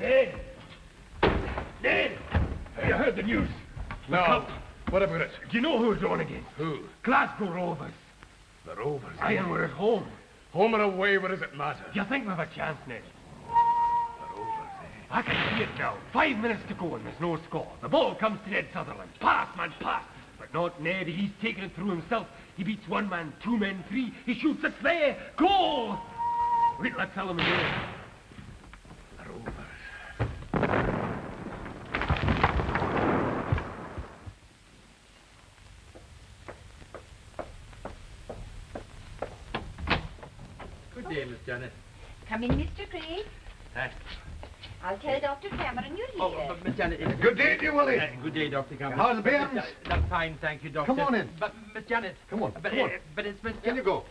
Ned! Ned! Have you heard the news? No. What about it? Do you know who it's on against? Who? Glasgow Rovers. The Rovers. Aye, and we're at home. Home and away, what does it matter? Do you think we've a chance, Ned? The Rovers, eh? I can see it now. 5 minutes to go and there's no score. The ball comes to Ned Sutherland. Pass, man, pass. But not Ned. He's taking it through himself. He beats 1 man, 2 men, 3. He shoots it there. Goal! Wait till I tell him again. The Rovers. Good day, Miss Janet. Come in, Mr. Craig. Thanks. I'll tell Dr. Cameron you're here. Oh, but Miss Janet... Good day to you, Willie. Good day, Dr. Cameron. How's the bairns? That's fine, thank you, Doctor. Come on in. But, Miss Janet... Come on, but, come on. But it's Miss... In you go.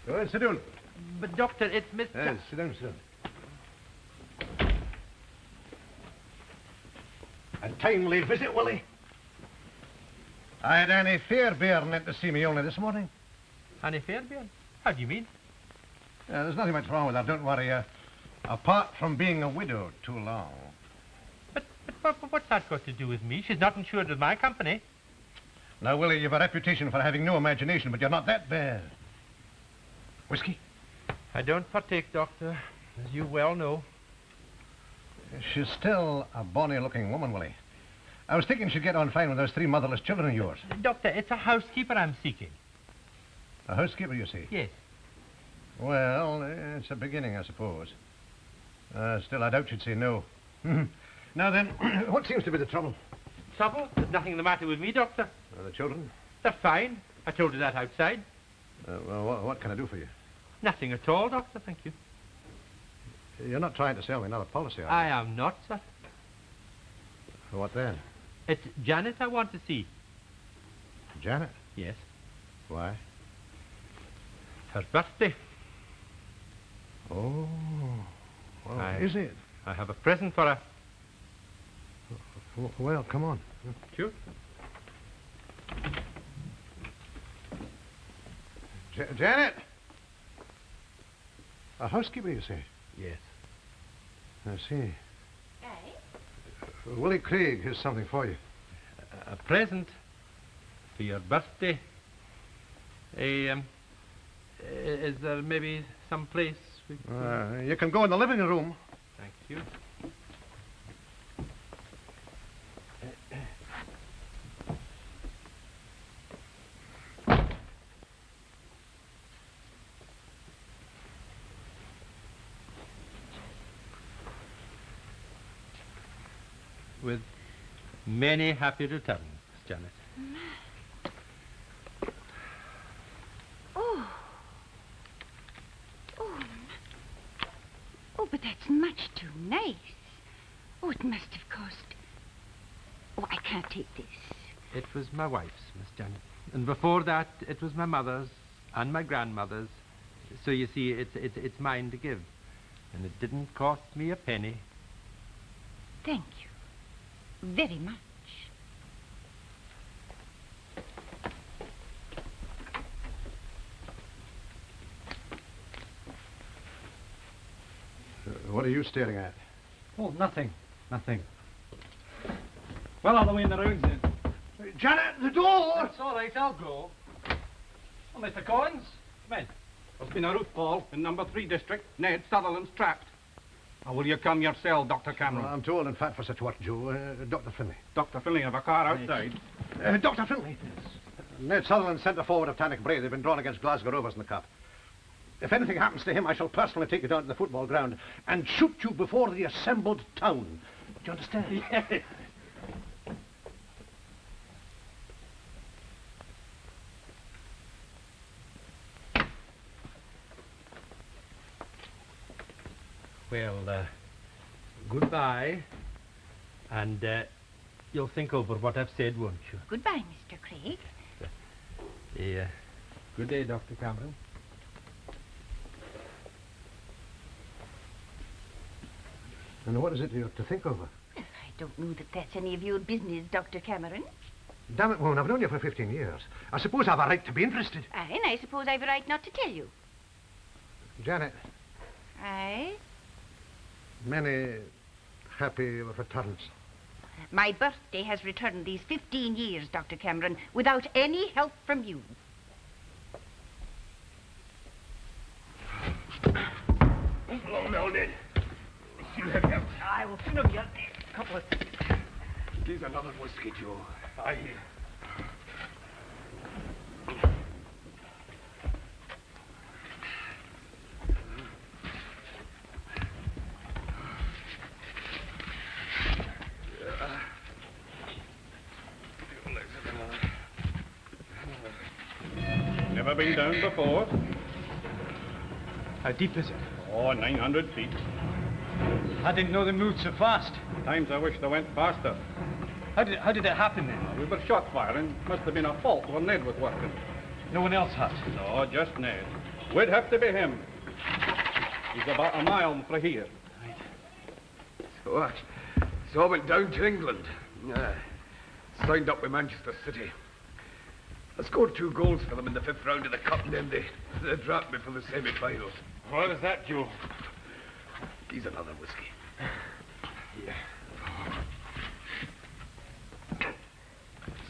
Go ahead, sit down. But, Doctor, it's Miss... Yes, sit down, sit down. A timely visit, Willie. I had Annie Fairbairn in to see me only this morning. Annie Fairbairn? How do you mean? There's nothing much wrong with her, don't worry. Apart from being a widow too long. But what's that got to do with me? She's not insured with my company. Now, Willie, you've a reputation for having no imagination, but you're not that bad. Whiskey? I don't partake, Doctor, as you well know. She's still a bonny-looking woman, Willie. I was thinking she'd get on fine with those 3 motherless children of yours. Doctor, it's a housekeeper I'm seeking. A housekeeper, you see? Yes. Well, it's a beginning, I suppose. Still, I doubt you'd say no. Now then, what seems to be the trouble? Trouble? There's nothing the matter with me, Doctor. The children? They're fine. I told you that outside. Well, what can I do for you? Nothing at all, Doctor, thank you. You're not trying to sell me another policy, are you? I am not, sir. What then? It's Janet I want to see. Janet? Yes. Why? Her birthday. Oh. Well, is it? I have a present for her. Well, come on. Sure. Janet! A housekeeper, you say? Yes. I see. Aye? Willie Craig has something for you. A present for your birthday. Is there maybe some place we could... You can go in the living room. Thank you. With many happy returns, Janet. Oh, but that's much too nice. Oh, it must have cost... Oh, I can't take this. It was my wife's, Miss Janet. And before that, it was my mother's and my grandmother's. So you see, it's mine to give. And it didn't cost me a penny. Thank you. Very much. What are you staring at? Oh, nothing. Nothing. Well, all the way in the rounds then. Janet, the door! That's all right, I'll go. Oh, Mr. Collins, come in. There's been a roof fall in number 3 district. Ned Sutherland's trapped. Or will you come yourself, Dr. Cameron? I'm too old and fat for such work, Joe. Dr. Finlay. Dr. Finlay have a car outside. Dr. Finlay. Ned Sutherland, centre forward of Tannock Bray. They've been drawn against Glasgow Rovers in the Cup. If anything happens to him, I shall personally take you down to the football ground and shoot you before the assembled town. Do you understand? Yes. Well, goodbye. And you'll think over what I've said, won't you? Goodbye, Mr. Craig. Good day, Dr. Cameron. And what is it you're to think over? Well, I don't know that that's any of your business, Dr. Cameron. Damn it, woman, I've known you for 15 years. I suppose I've a right to be interested. Aye, and I suppose I've a right not to tell you. Janet. Aye? Many happy returns. My birthday has returned these 15 years, Dr. Cameron, without any help from you. Move along now, Ned. Soon have you. I will soon have you a couple of... Here's another whiskey, Joe. Aye. Never been down before. How deep is it? Oh, 900 feet. I didn't know they moved so fast. Times I wish they went faster. How did it happen then? We were shot firing. Must have been a fault where Ned was working. No one else had. No, just Ned. Would have to be him. He's about a mile from here. So I went down to England. Signed up with Manchester City. I scored 2 goals for them in the 5th round of the cup, and then they dropped me for the semi-finals. What is that, Joe? Here's another whiskey. Yeah.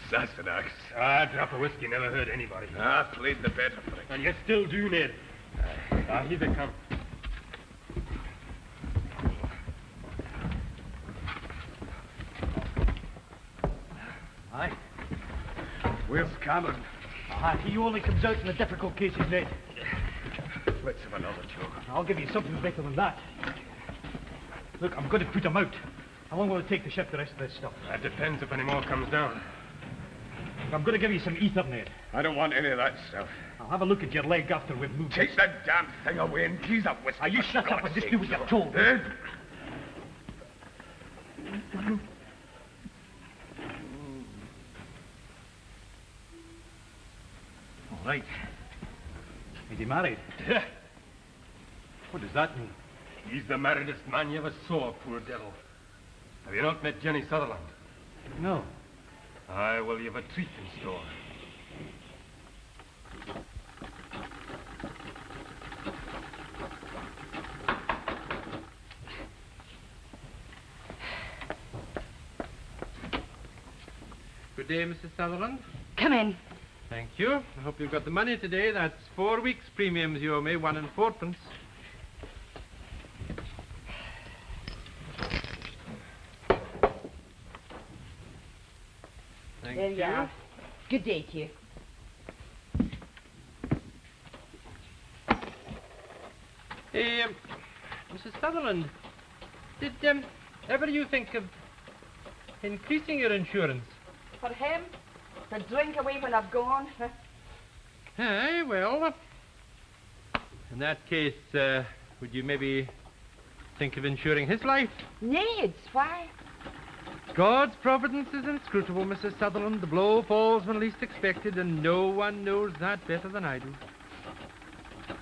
Sassenach. A drop of whiskey never hurt anybody. I played the better for it. And you still do, Ned. Here they come. Aye. Where's Cameron? He only comes out in the difficult cases, Ned. Let's have another joke. I'll give you something better than that. Look, I'm going to put him out. How long will it take to ship the rest of this stuff? That depends if any more comes down. I'm going to give you some ether, Ned. I don't want any of that stuff. I'll have a look at your leg after we've moved. Take that damn thing away and keys up whiskey. You shut up and just do what you're told. Eh? All right. Is he married? What does that mean? He's the marriedest man you ever saw, poor devil. Have you not met Jenny Sutherland? No. Aye, well, you've a treat in store. Good day, Mrs. Sutherland. Come in. Thank you. I hope you've got the money today. That's 4 weeks' premiums you owe me, 1 and 4pence. Thank There you are. Good day to you. Hey, Mrs. Sutherland, did ever you think of increasing your insurance? For him? To drink away when I've gone? Aye, well, in that case, would you maybe think of insuring his life? Ned's, why? God's providence is inscrutable, Mrs. Sutherland. The blow falls when least expected, and no one knows that better than I do.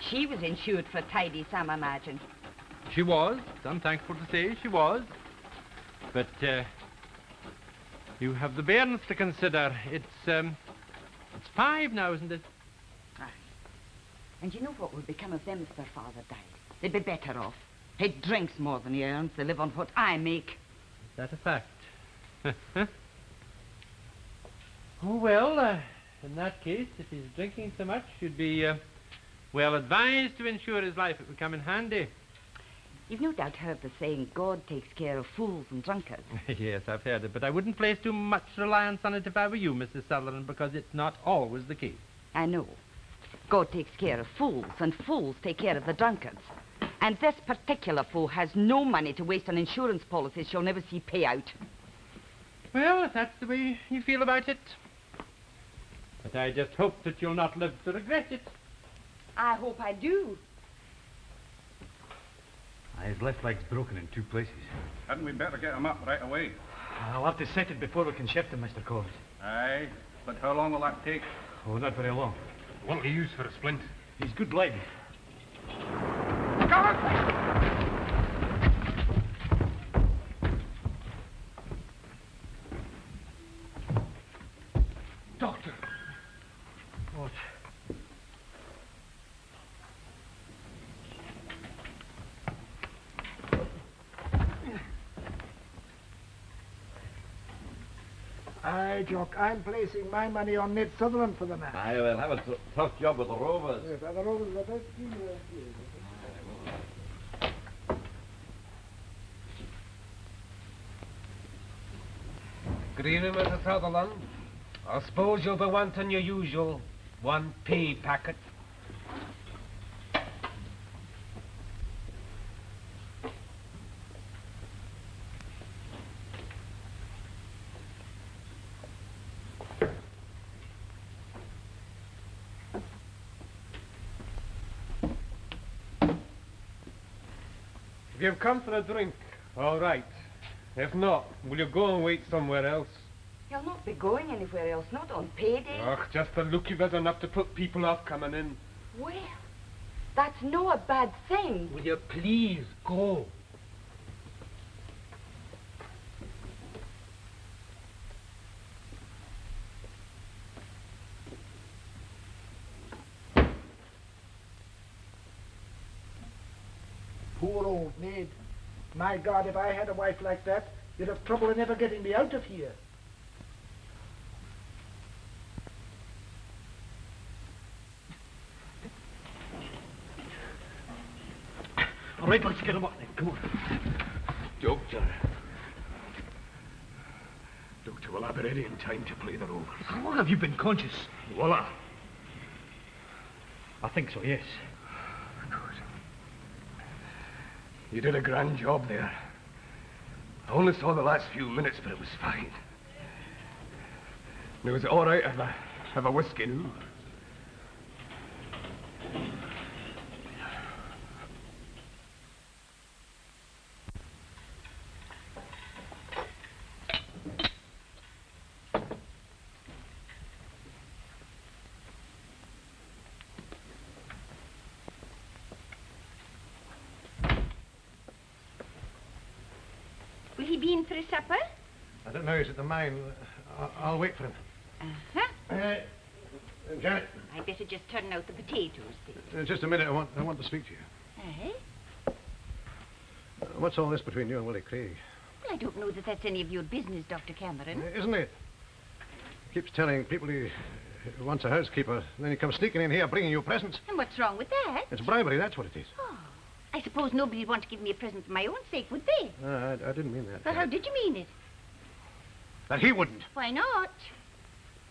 She was insured for a tidy sum, I imagine. She was. I'm thankful to say she was. But, you have the bairns to consider. It's 5 now, isn't it? Aye. And you know what would become of them if their father died? They'd be better off. He drinks more than he earns. They live on what I make. Is that a fact? Oh, well, in that case, if he's drinking so much, you'd be well advised to insure his life. It would come in handy. You've no doubt heard the saying, God takes care of fools and drunkards. Yes, I've heard it, but I wouldn't place too much reliance on it if I were you, Mrs. Sutherland, because it's not always the case. I know. God takes care of fools, and fools take care of the drunkards. And this particular fool has no money to waste on insurance policies she'll never see pay out. Well, if that's the way you feel about it. But I just hope that you'll not live to regret it. I hope I do. His left leg's broken in 2 places. Hadn't we better get him up right away? I'll have to set it before we can shift him, Mr. Collins. Aye, but how long will that take? Oh, not very long. What'll you use for a splint? He's good leg. Doctor. What? Aye, Jock, I'm placing my money on Ned Sutherland for the match. Aye, we'll have a tough job with the Rovers. Yes, the Rovers are the best team around here. Good evening, Mr. Sutherland. I suppose you'll be wanting your usual 1p packet. If you've come for a drink, all right. If not, will you go and wait somewhere else? You'll not be going anywhere else, not on payday. Ugh, just the look of it enough to put people off coming in. Well, that's no a bad thing. Will you please go? Poor old Ned. My God, if I had a wife like that, you'd have trouble in ever getting me out of here. All right, let's get him up then. Come on. Doctor. Doctor, will I be ready in time to play the Rovers? How long have you been conscious? Voila. I think so, yes. Good. You did a grand job there. I only saw the last few minutes, but it was fine. Now, is it all right if I have a whiskey now? Will he be in for his supper? I don't know, he's at the mine. I'll wait for him. Uh-huh. Janet. I'd better just turn out the potatoes, then. Just a minute, I want to speak to you. Eh? What's all this between you and Willie Craig? Well, I don't know that that's any of your business, Dr. Cameron. Isn't it? He keeps telling people he wants a housekeeper, then he comes sneaking in here bringing you presents. And what's wrong with that? It's bribery, that's what it is. Oh, I suppose nobody'd want to give me a present for my own sake, would they? I didn't mean that. Well, how did you mean it? That he wouldn't. Why not?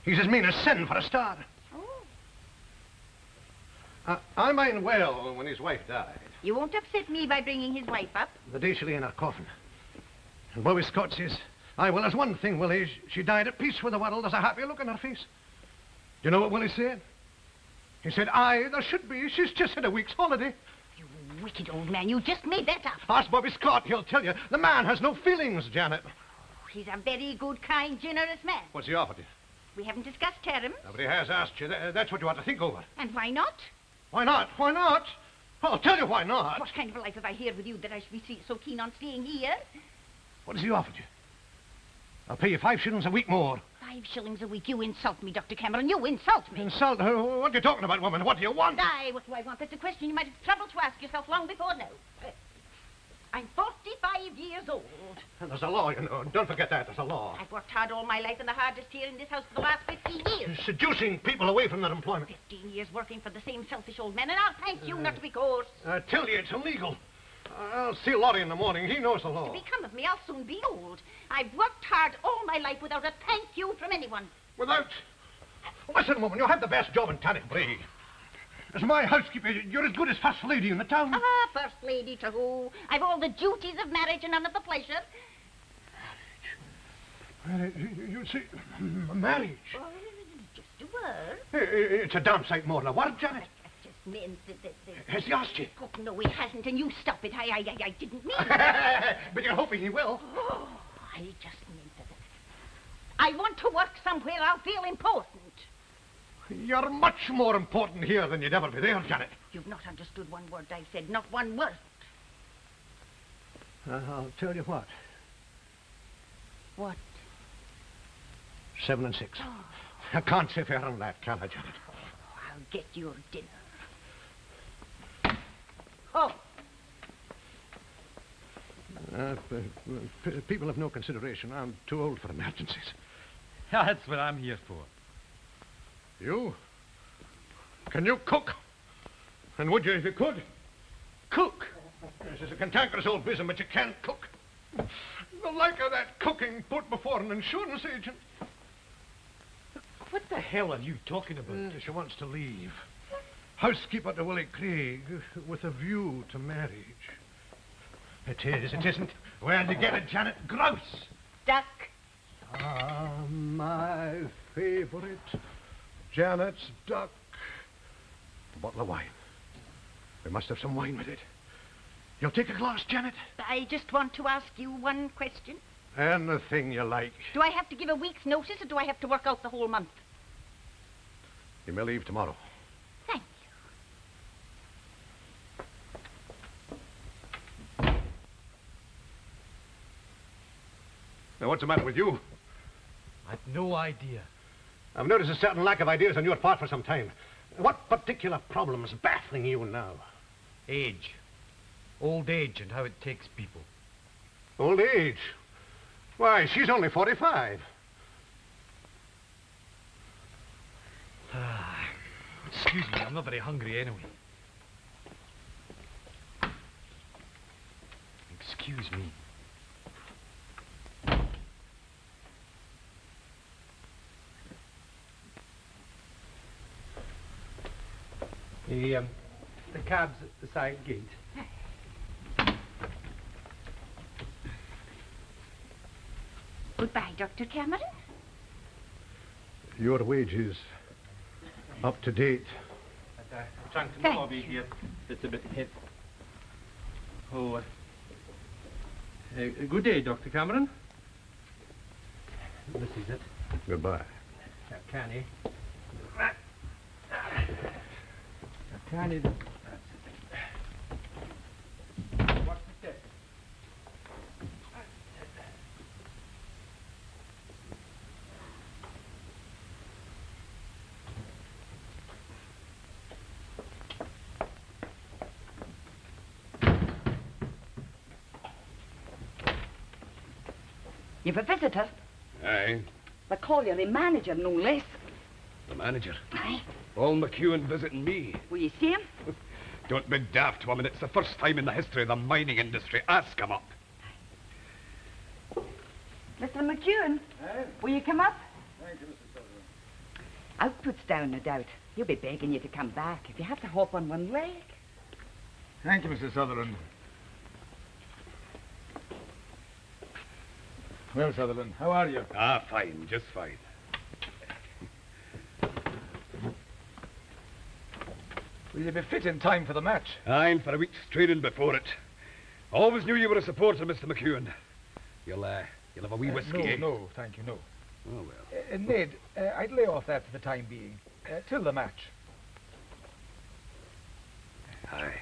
He's as mean as sin, for a start. Oh. I mind well when his wife died. You won't upset me by bringing his wife up. The day she lay in her coffin. And Bobby Scott says, aye, well, there's one thing, Willie. She died at peace with the world. There's a happy look in her face. Do you know what Willie said? He said, aye, there should be. She's just had a week's holiday. You wicked old man, you just made that up. Ask Bobby Scott, he'll tell you. The man has no feelings, Janet. He's a very good, kind, generous man. What's he offered you? We haven't discussed terms. Nobody has asked you. That's what you ought to think over. And why not? Why not? Why not? Well, I'll tell you why not. What kind of a life have I here with you that I should be so keen on staying here? What has he offered you? I'll pay you 5 shillings a week more. 5 shillings a week? You insult me, Dr. Cameron. You insult me. Insult her? What are you talking about, woman? What do you want? Aye, what do I want? That's a question you might have troubled to ask yourself long before now. I'm 45 years old. And there's a law, you know. Don't forget that. There's a law. I've worked hard all my life and the hardest here in this house for the last 15 years. Seducing people away from their employment. 15 years working for the same selfish old man, and I'll thank you not to be coarse. I tell you, it's illegal. I'll see Lottie in the morning. He knows the law. To become of me, I'll soon be old. I've worked hard all my life without a thank you from anyone. Without... Listen, woman, you have the best job in Tannic Bray. As my housekeeper, you're as good as first lady in the town. Ah, first lady to who? I've all the duties of marriage and none of the pleasure. Marriage? You see, marriage? Oh, just a word. It's a damn sight more than a word, Janet. I just meant that... Has he asked you? Oh, no, he hasn't, and you stop it. I didn't mean it. But you're hoping he will. Oh, I just meant that... I want to work somewhere I'll feel important. You're much more important here than you'd ever be there, Janet. You've not understood one word I said, not one word. I'll tell you what. What? 7 and 6. Oh. I can't say fair on that, can I, Janet? Oh, I'll get your dinner. Oh. People have no consideration. I'm too old for emergencies. That's what I'm here for. You? Can you cook? And would you if you could? Cook? This is a cantankerous old business, but you can't cook. The like of that cooking put before an insurance agent. What the hell are you talking about? She wants to leave. Housekeeper to Willie Craig with a view to marriage. It is, it isn't. Where'd you get it, Janet? Grouse. Duck. Ah, my favourite. Janet's duck. A bottle of wine. We must have some wine with it. You'll take a glass, Janet? I just want to ask you one question. Anything you like. Do I have to give a week's notice, or do I have to work out the whole month? You may leave tomorrow. Thank Now, what's the matter with you? I've no idea. I've noticed a certain lack of ideas on your part for some time. What particular problem's baffling you now? Age. Old age and how it takes people. Old age? Why, she's only 45. Excuse me, I'm not very hungry anyway. Excuse me. The cab's at the side gate. Goodbye, Dr. Cameron. Your wages up to date. The trunk in the Thank lobby here. It's a bit heavy. Oh, good day, Dr. Cameron. This is it. Goodbye. Canny. Canny. That's it. What's the step? You've a visitor. Aye, The colliery manager, no less. the manager. Aye. All McEwen visiting me. Will you see him? Don't be daft, woman. It's the first time in the history of the mining industry. Ask him up. Mr. McEwen, will you come up? Thank you, Mr. Sutherland. Output's down, no doubt. He'll be begging you to come back if you have to hop on one leg. Thank you, Mr. Sutherland. Well, Sutherland, how are you? Ah, fine, just fine. Will you be fit in time for the match? Aye, for a week's training before it. Always knew you were a supporter, Mr. McEwen. You'll have a wee whiskey, eh? No, thank you, no. Oh, well. Ned, I'd lay off that for the time being, till the match. Aye.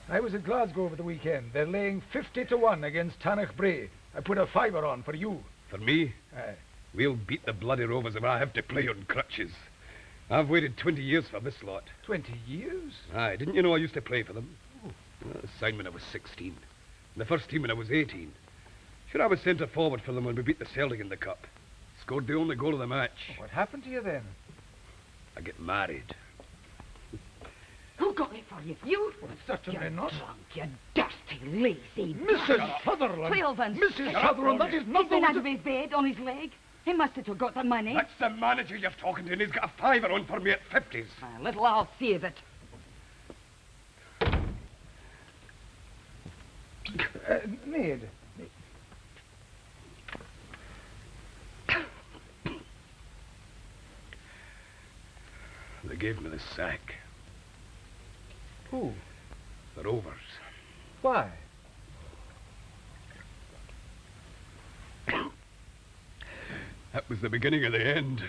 I was at Glasgow over the weekend. They're laying 50-1 against Tanach Bray. I put a fiver on for you. For me, Aye. we'll beat the bloody Rovers if I have to play on crutches. I've waited 20 years for this lot. 20 years? Aye, didn't you know I used to play for them? Signed when I was 16. In the first team when I was 18. Sure, I was centre forward for them when we beat the Celtic in the Cup. Scored the only goal of the match. What happened to you then? I get married. Who got it for you? You? Well, certainly not. Drunk, you dirty, lazy Mrs. Sutherland! 12 and Mrs. Sutherland, that is not He's been the out of his bed on his leg. He must have got the money. That's the manager you're talking to, and he's got a fiver on for me at 50s. A little I'll save it. Ned. They gave me the sack. Who? The Rovers. Why? That was the beginning of the end.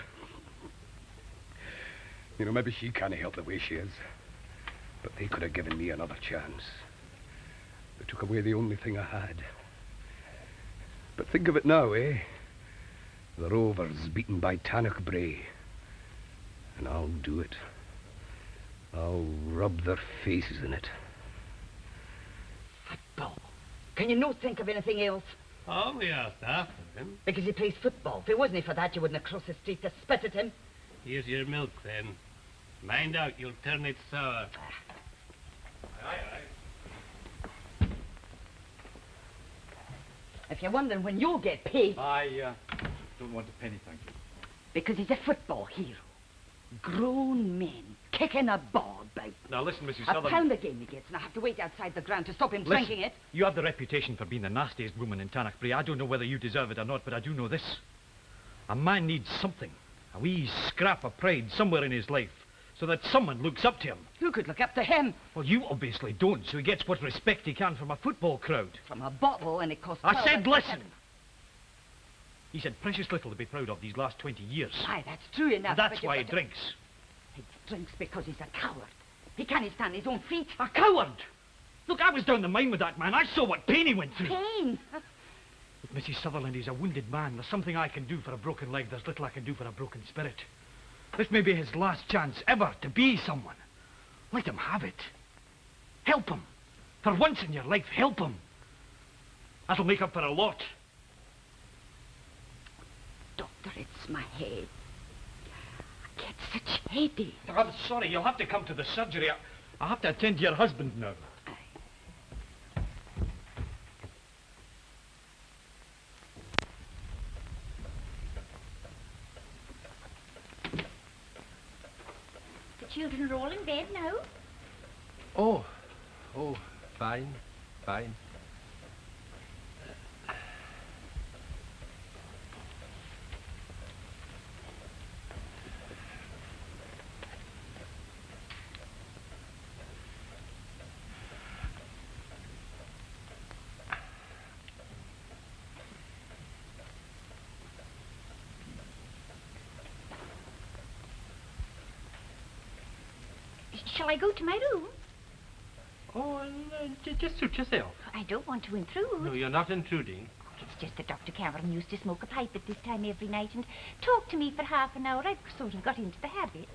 You know, maybe she can't help the way she is. But they could have given me another chance. They took away the only thing I had. But think of it now, eh? The Rovers beaten by Tanach Bray. And I'll do it. I'll rub their faces in it. Football. Can you not think of anything else? Oh, we asked after him. Because he plays football. If it wasn't for that, you wouldn't have crossed the street to spit at him. Here's your milk, then. Mind out, you'll turn it sour. Aye. If you're wondering when you'll get paid... I don't want a penny, thank you. Because he's a football hero. Grown men kicking a ball about. Now listen, Mrs. A Sutherland. pound a game he gets, and I have to wait outside the ground to stop him drinking it. You have the reputation for being the nastiest woman in Tanachbury. I don't know whether you deserve it or not, but I do know this. A man needs something. A wee scrap of pride somewhere in his life, so that someone looks up to him. Who could look up to him? Well, you obviously don't, so he gets what respect he can from a football crowd. From a bottle, and it costs... I said listen! He's had precious little to be proud of these last 20 years. Aye, that's true enough. And that's why he drinks. He drinks because he's a coward. He can't stand his own feet. A coward! Look, I was down the mine with that man. I saw what pain he went through. Pain? Look, Mrs. Sutherland, he's a wounded man. There's something I can do for a broken leg. There's little I can do for a broken spirit. This may be his last chance ever to be someone. Let him have it. Help him. For once in your life, help him. That'll make up for a lot. Doctor, it's my head. I get such headache. I'm sorry, you'll have to come to the surgery. I have to attend to your husband now. The children are all in bed now. Oh, fine. Shall I go to my room? Oh, just suit yourself. I don't want to intrude. No, you're not intruding. It's just that Dr. Cameron used to smoke a pipe at this time every night and talk to me for half an hour. I've sort of got into the habit.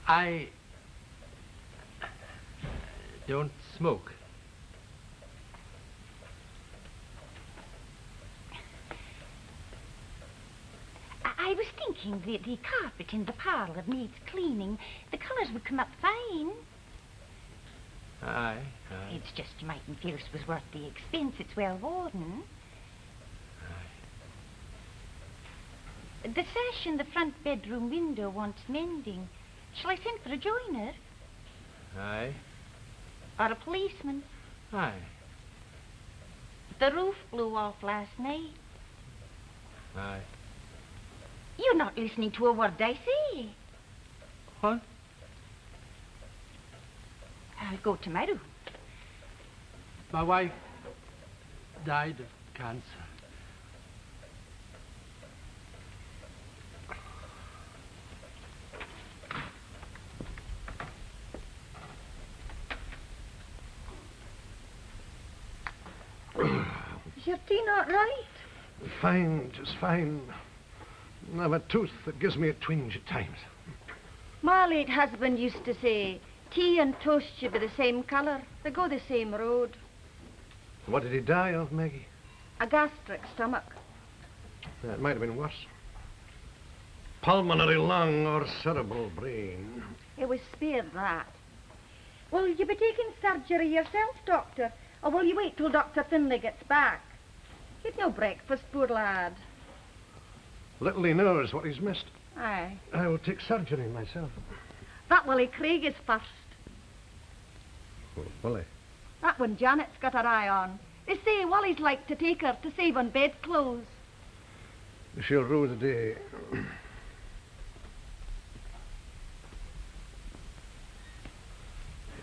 I don't smoke. I was thinking the carpet in the parlour needs cleaning. The colours would come up fine. Aye. It's just you mightn't feel it was worth the expense. It's well worn. The sash in the front bedroom window wants mending. Shall I send for a joiner? Aye. Or a policeman? Aye. The roof blew off last night. Aye. You're not listening to a word I say. What? I'll go to my room. My wife died of cancer. Is your tea not right? Fine, just fine. I have a tooth that gives me a twinge at times. My late husband used to say, tea and toast should be the same colour. They go the same road. What did he die of, Maggie? A gastric stomach. It might have been worse. Pulmonary lung or cerebral brain. It was spared that. Will you be taking surgery yourself, Doctor? Or will you wait till Dr. Finlay gets back? He'd no breakfast, poor lad. Little he knows what he's missed. Aye. I will take surgery myself. That Willie Craig is first. Oh, Willie. That one Janet's got her eye on. They say Willie's like to take her to save on bedclothes. She'll rue the day.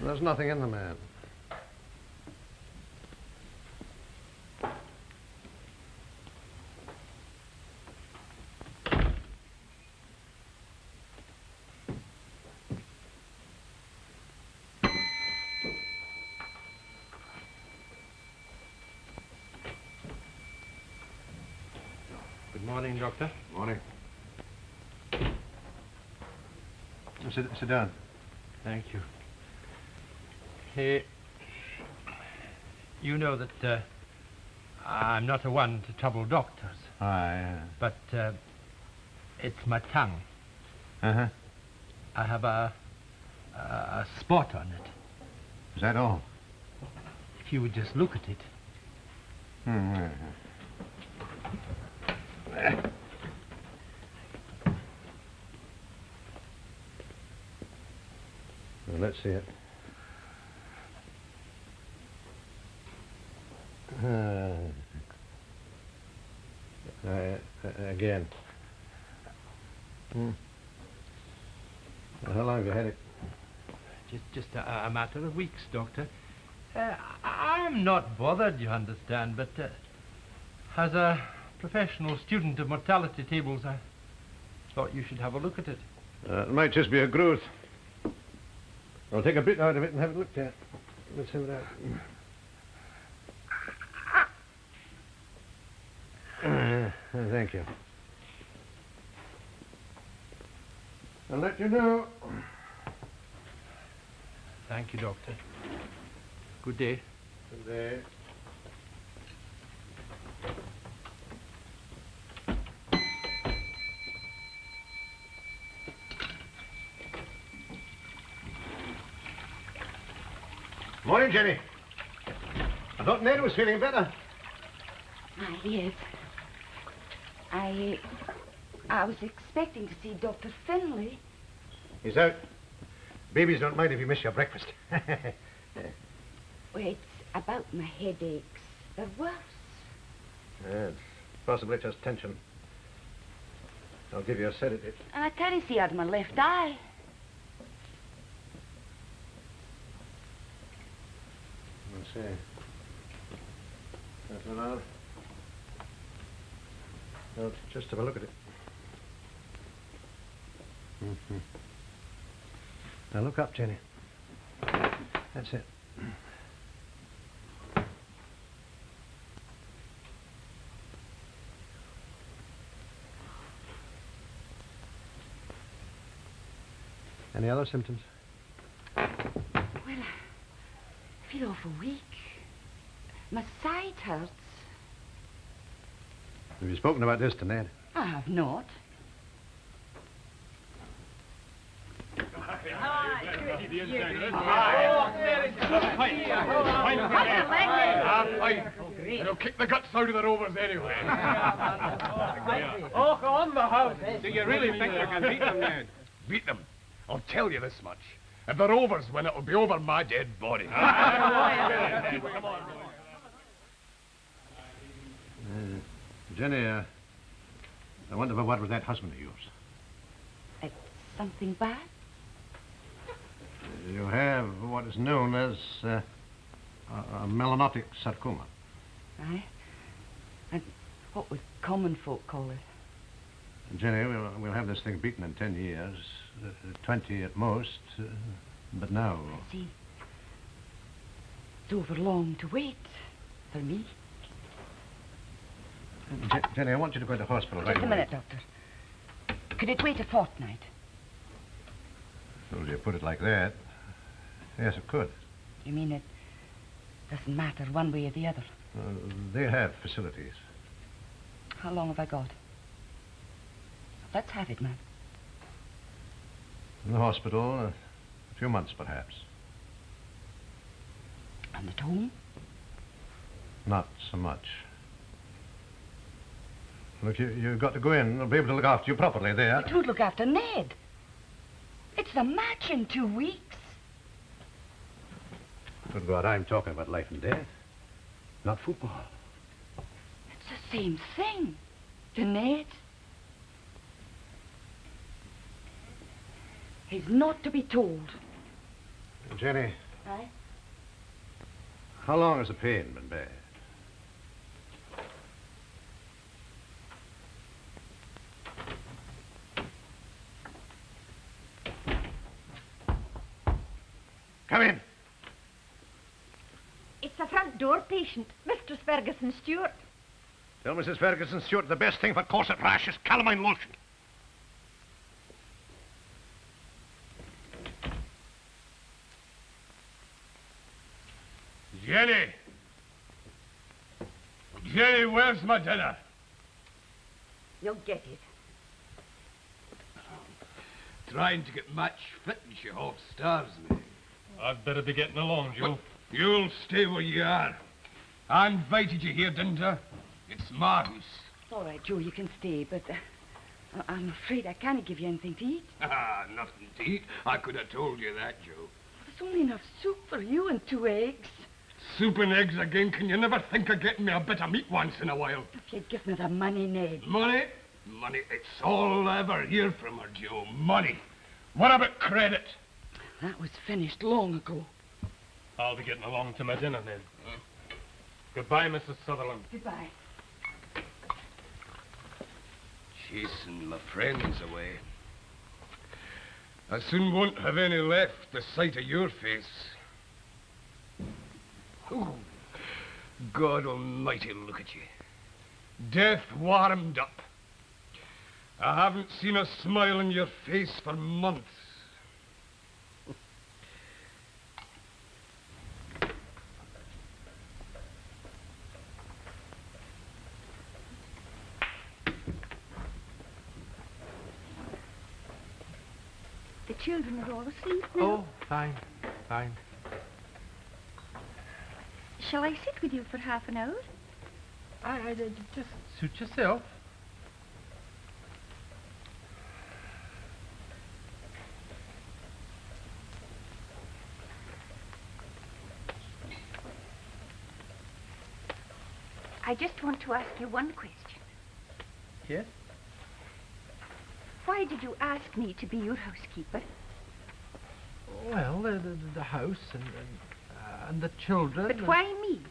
There's nothing in the man. Good morning, Doctor. Morning. Sit down. Thank you. Hey, you know that I'm not a one to trouble doctors. Aye. But it's my tongue. Uh-huh. I have a spot on it. Is that all? If you would just look at it. Well, let's see it. Again. How long have you had it? Just a matter of weeks, Doctor. I'm not bothered, you understand, but as a professional student of mortality tables, I thought you should have a look at it. It might just be a growth. I'll take a bit out of it and have it looked at. Let's have that. Thank you. I'll let you know. Thank you, Doctor. Good day. Good day. Morning, Jenny. I thought Ned was feeling better. Yes. I was expecting to see Dr. Finlay. He's out. Babies don't mind if you miss your breakfast. Well, it's about my headaches. They're worse. It's possibly just tension. I'll give you a sedative. And I can't see out of my left eye. Let's see. That's around. No, just have a look at it. Now look up, Jenny. That's it. Any other symptoms? Well, I feel awful weak. My side hurts. Have you spoken about this to Ned? I have not. It'll kick the guts out of the Rovers anyway. Oh, on the house. Do you really think you can beat them, Ned? Beat them. I'll tell you this much. If the Rovers win, it'll be over my dead body. Come on. Jenny, I wonder what was that husband of yours? Something bad? You have what is known as a melanotic sarcoma. Aye. And what would common folk call it? Jenny, we'll have this thing beaten in 10 years, 20 at most, but now... I see. It's over long to wait for me. Jenny, I want you to go to hospital right away. Just a minute, Doctor. Could it wait a fortnight? Well, you put it like that. Yes, it could. You mean it doesn't matter one way or the other? They have facilities. How long have I got? Let's have it, man. In the hospital, a few months, perhaps. And at home? Not so much. Look, you've got to go in. I'll be able to look after you properly there. But who'd look after Ned? It's the match in 2 weeks. Good God, I'm talking about life and death, not football. It's the same thing to Ned. He's not to be told. Jenny. Aye? How long has the pain been bad? Come in. It's the front door patient, Mistress Ferguson Stewart. Tell Mrs. Ferguson Stewart the best thing for corset rash is calamine lotion. Jenny! Jenny, where's my dinner? You'll get it. Trying to get match fit and she half starves me. I'd better be getting along, Joe. But you'll stay where you are. I invited you here, didn't I? It's my house. All right, Joe, you can stay, but I'm afraid I can't give you anything to eat. Ah, nothing to eat. I could have told you that, Joe. There's only enough soup for you and 2 eggs. Soup and eggs again. Can you never think of getting me a bit of meat once in a while? If you'd give me the money, Ned. Money? Money. It's all I ever hear from her, Joe. Money. What about credit? That was finished long ago. I'll be getting along to my dinner, Ned. Goodbye, Mrs. Sutherland. Goodbye. Chasing my friends away. I soon won't have any left the sight of your face. Ooh, God almighty, look at you. Death warmed up. I haven't seen a smile on your face for months. The children are all asleep now. Oh, fine, fine. Shall I sit with you for half an hour? I just suit yourself. I just want to ask you one question. Yes? Why did you ask me to be your housekeeper? Well, the house and the children. But why me?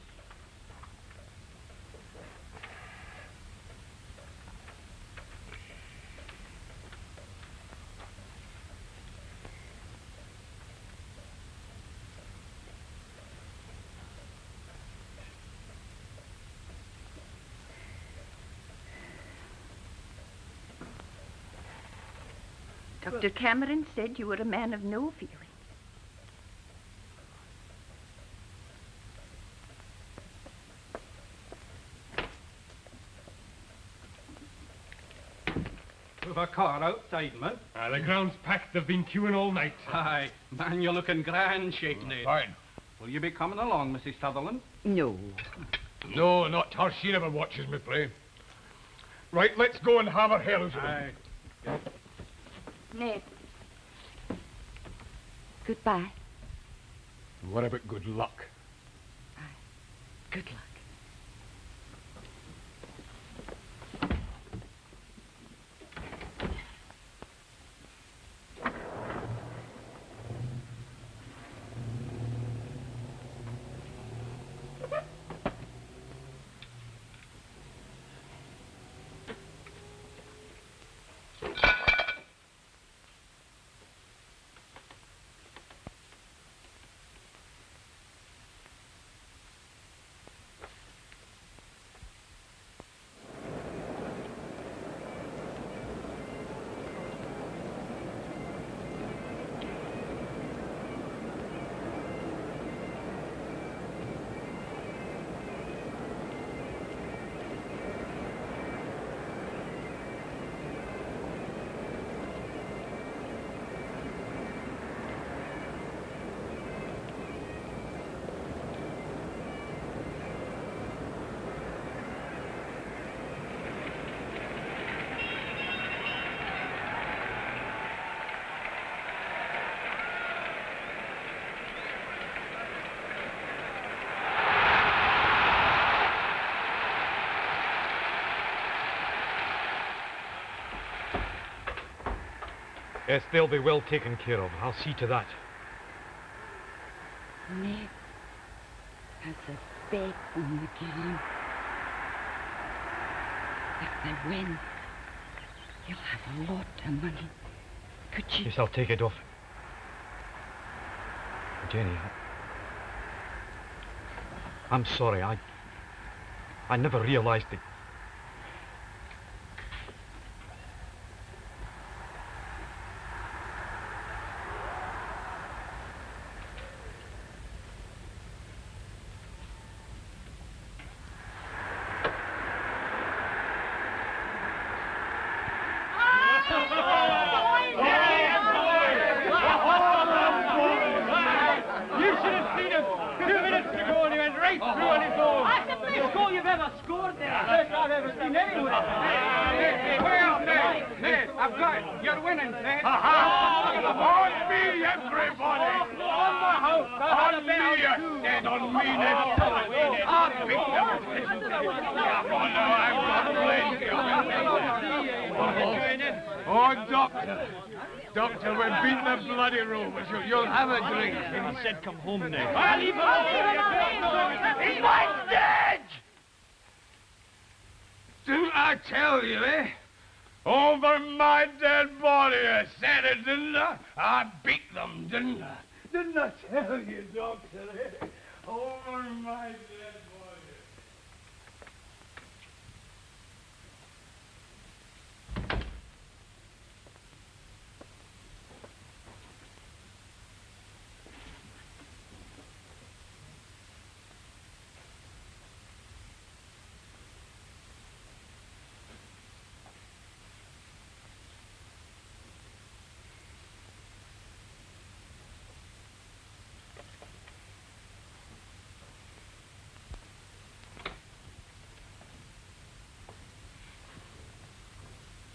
Dr. Cameron said you were a man of no feeling. With a car outside, man. The ground's packed. They've been queuing all night. Aye, man, you're looking grand shape, Ned. Fine. Will you be coming along, Mrs. Sutherland? No. No, not her. She never watches me play. Right, let's go and have our hells with Aye. them. Ned, Goodbye. What about good luck? Good luck. Yes, they'll be well taken care of. I'll see to that. Ned has a bet on the game. If they win, you'll have a lot of money. Could you? Yes, I'll take it off. Jenny, I'm sorry. I never realized it. Well, Ned, I've got it. You're winning, Ned. On me, everybody! On the house! On me, Ned, on me, Ned. I'll beat them. Come on now, I've got plenty. Oh, Doctor. Doctor, we're beating the bloody rovers. You'll have a drink. He said come home, Ned. He's my dead! Didn't I tell you, eh? Over my dead body, I said it, didn't I? I beat them, didn't I? Didn't I tell you, Doctor, eh? Over my dead body.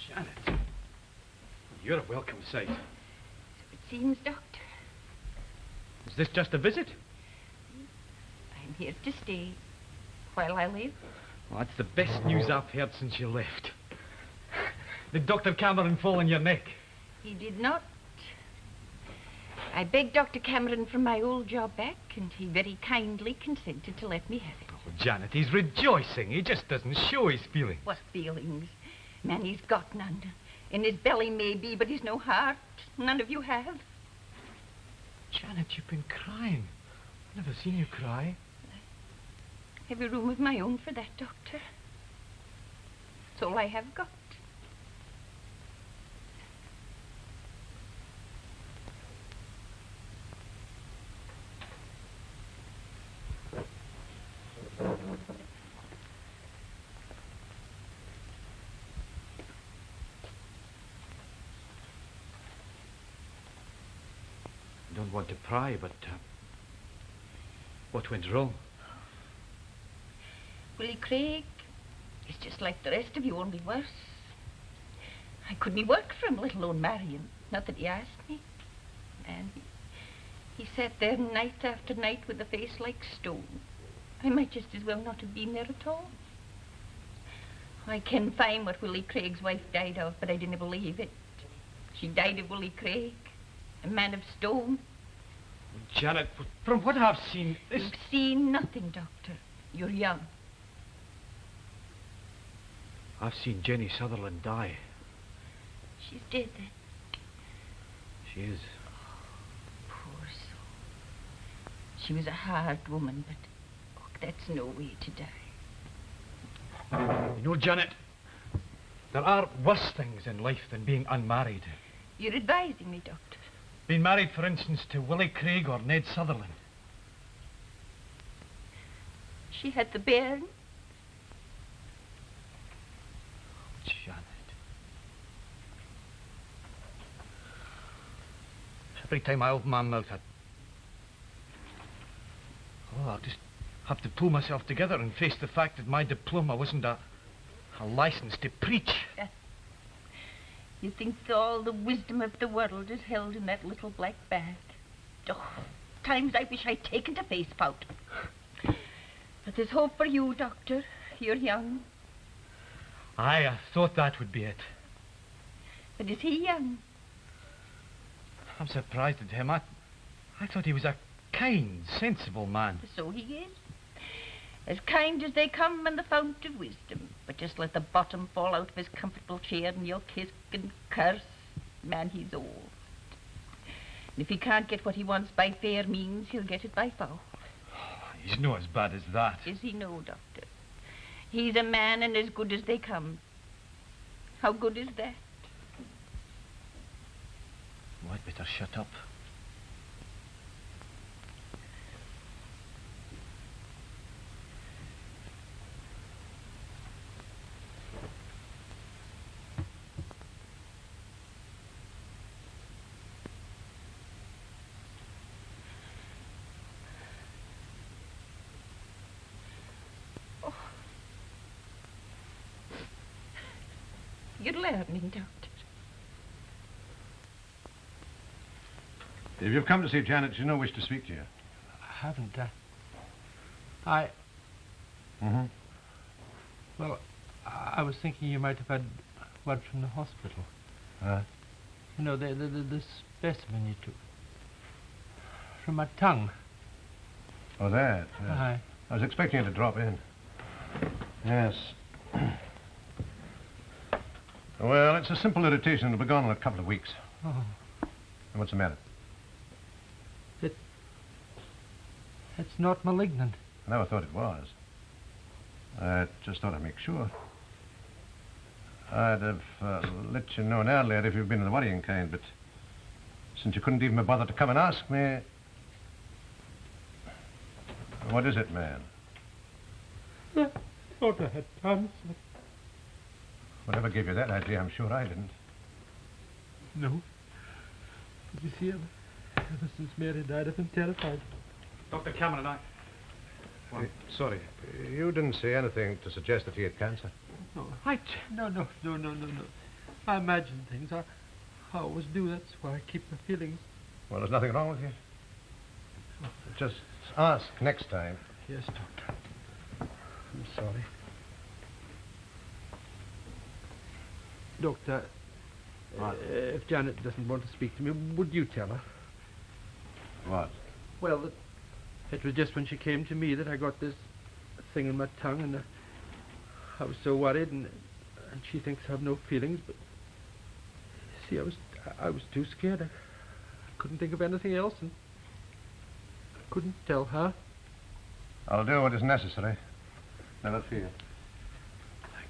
Janet, you're a welcome sight. So it seems, Doctor. Is this just a visit? I'm here to stay while I live. Well, that's the best news I've heard since you left. Did Dr. Cameron fall on your neck? He did not. I begged Dr. Cameron for my old job back, and he very kindly consented to let me have it. Oh, Janet, he's rejoicing. He just doesn't show his feelings. What feelings? Man, he's got none. In his belly, maybe, but he's no heart. None of you have. Janet, you've been crying. I've never seen you cry. I have a room of my own for that, Doctor. That's all I have got. I don't want to pry, but what went wrong? Willie Craig is just like the rest of you, only worse. I couldn't work for him, let alone marry him. Not that he asked me. And he sat there night after night with a face like stone. I might just as well not have been there at all. I can find what Willie Craig's wife died of, but I didn't believe it. She died of Willie Craig, a man of stone. Janet, from what I've seen, this... You've seen nothing, Doctor. You're young. I've seen Jenny Sutherland die. She's dead, then. She is. Poor soul. She was a hard woman, but that's no way to die. You know, Janet, there are worse things in life than being unmarried. You're advising me, Doctor. Being married, for instance, to Willie Craig or Ned Sutherland. She had the bairn. Janet. Every time I open my mouth, I'll just have to pull myself together and face the fact that my diploma wasn't a license to preach. You think all the wisdom of the world is held in that little black bag. Oh, times I wish I'd taken to face pout. But there's hope for you, Doctor. You're young. I thought that would be it. But is he young? I'm surprised at him. I thought he was a kind, sensible man. So he is. As kind as they come and the fount of wisdom. But just let the bottom fall out of his comfortable chair and you'll kiss and curse. Man, he's old. And if he can't get what he wants by fair means, he'll get it by foul. He's no as bad as that. Is he no, Doctor? He's a man and as good as they come. How good is that? Oh, I'd better shut up. you're learning, Doctor. If you've come to see Janet, she's no wish to speak to you. I haven't. I... Mm-hmm. Well, I was thinking you might have had word from the hospital. You know, the specimen you took. From my tongue. Oh, that? Yes. Aye. I was expecting you to drop in. Yes. Well, it's a simple irritation. It'll be gone in a couple of weeks. Oh. And what's the matter? It's not malignant. I never thought it was. I just thought I'd make sure. I'd have let you know earlier if you've been the worrying kind, but since you couldn't even be bothered to come and ask me... What is it, man? I thought I had cancer. Whatever gave you that idea, I'm sure I didn't. No. But you see, ever since Mary died, I've been terrified. Dr. Cameron, Sorry. You didn't say anything to suggest that he had cancer. No. No. I imagine things. I always do. That's why I keep my feelings. Well, there's nothing wrong with you. Just ask next time. Yes, Doctor. I'm sorry. Doctor, if Janet doesn't want to speak to me, would you tell her? What? Well, it was just when she came to me that I got this thing in my tongue, and I was so worried, and she thinks I have no feelings, but see, I was too scared. I couldn't think of anything else, and I couldn't tell her. I'll do what is necessary. Never fear. Thank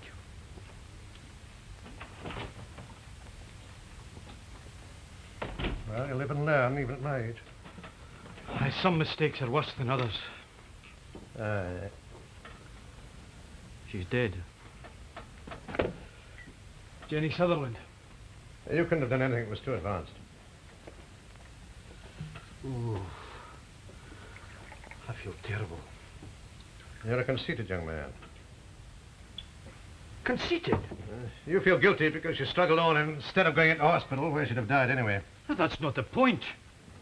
you. Well, you live and learn, even at my age. Aye, some mistakes are worse than others. She's dead. Jenny Sutherland. You couldn't have done anything that was too advanced. Ooh. I feel terrible. You're a conceited young man. Conceited? You feel guilty because you struggled on instead of going into hospital where she'd have died anyway. Well, that's not the point.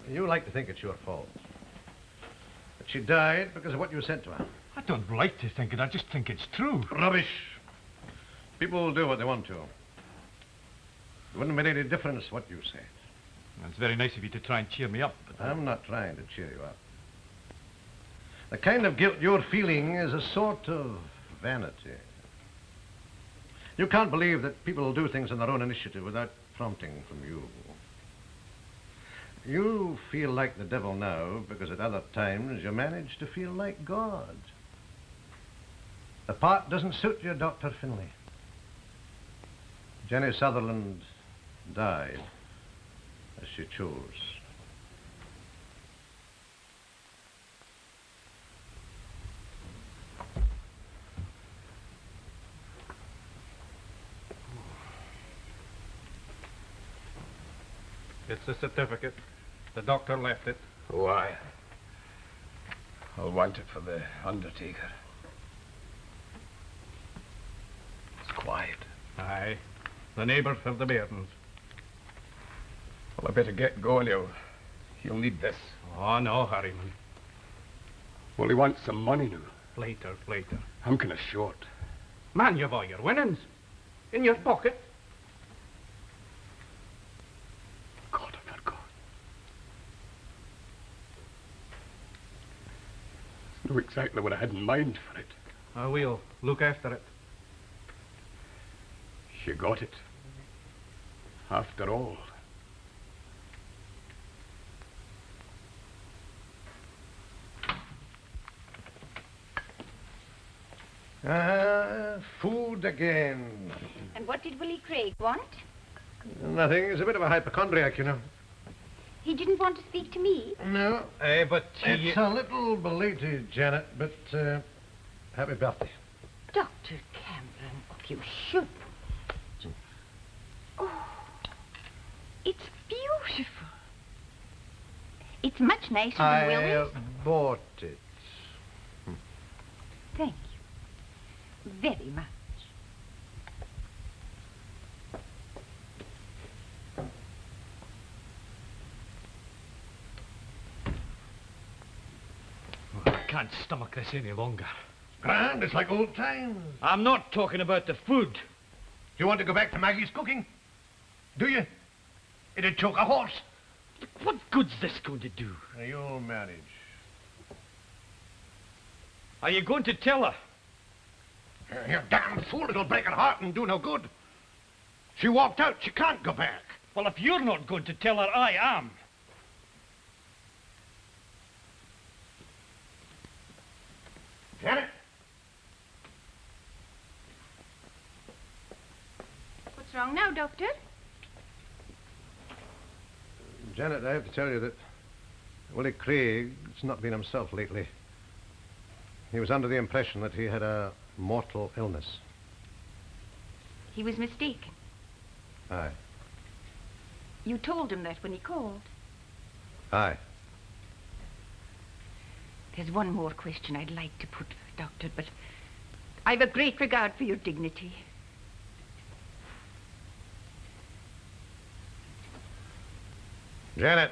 You like to think it's your fault. That she died because of what you said to her. I don't like to think it. I just think it's true. Rubbish. People will do what they want to. It wouldn't make any difference what you said. It's very nice of you to try and cheer me up. But I'm not trying to cheer you up. The kind of guilt you're feeling is a sort of vanity. You can't believe that people will do things on their own initiative without prompting from you. You feel like the devil now because at other times you manage to feel like God. The part doesn't suit you, Dr. Finlay. Jenny Sutherland died as she chose. It's a certificate. The doctor left it. Why? I'll want it for the undertaker. It's quiet. Aye. The neighbours have the bairns. Well, I better get going. He'll need this. Oh, no, Harryman. Well, he wants some money now. Later. I'm kind of short. Man, you've all your winnings. In your pocket. God, I forgot. I know exactly what I had in mind for it. I will. Look after it. She got it. After all. Food again. And what did Willie Craig want? Nothing. He's a bit of a hypochondriac, you know. He didn't want to speak to me. No. But It's a little belated, Janet, but happy birthday. Dr. Cameron, oh, you should. Oh, it's beautiful. It's much nicer than Willie's. I bought it. Thank you. Very much. can't stomach this any longer. Grand, it's like old times. I'm not talking about the food. Do you want to go back to Maggie's cooking? Do you? It'd choke a horse. What good's this going to do? You'll manage. Are you going to tell her? You damn fool, it'll break her heart and do no good. She walked out, she can't go back. Well, if you're not going to tell her, I am. Janet? What's wrong now, Doctor? Janet, I have to tell you that Willie Craig's not been himself lately. He was under the impression that he had a mortal illness. He was mistaken. Aye. You told him that when he called. Aye. There's one more question I'd like to put, Doctor, but I've a great regard for your dignity. Janet,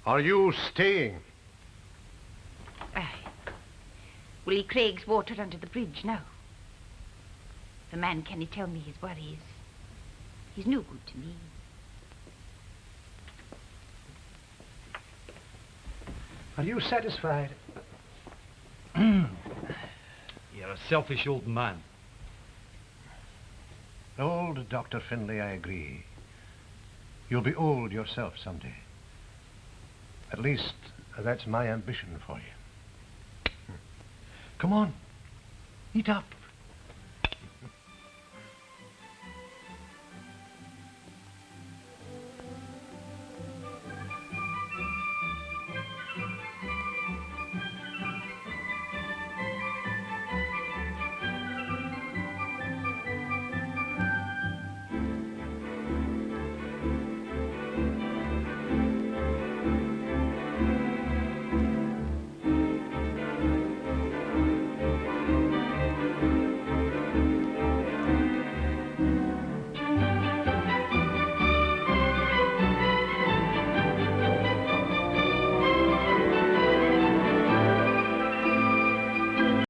are you staying? Aye. Willie Craig's water under the bridge now. The man can he tell me his worries. He's no good to me. Are you satisfied? You're a selfish old man. Old Dr. Finlay, I agree. You'll be old yourself someday. At least, that's my ambition for you. Come on. Eat up.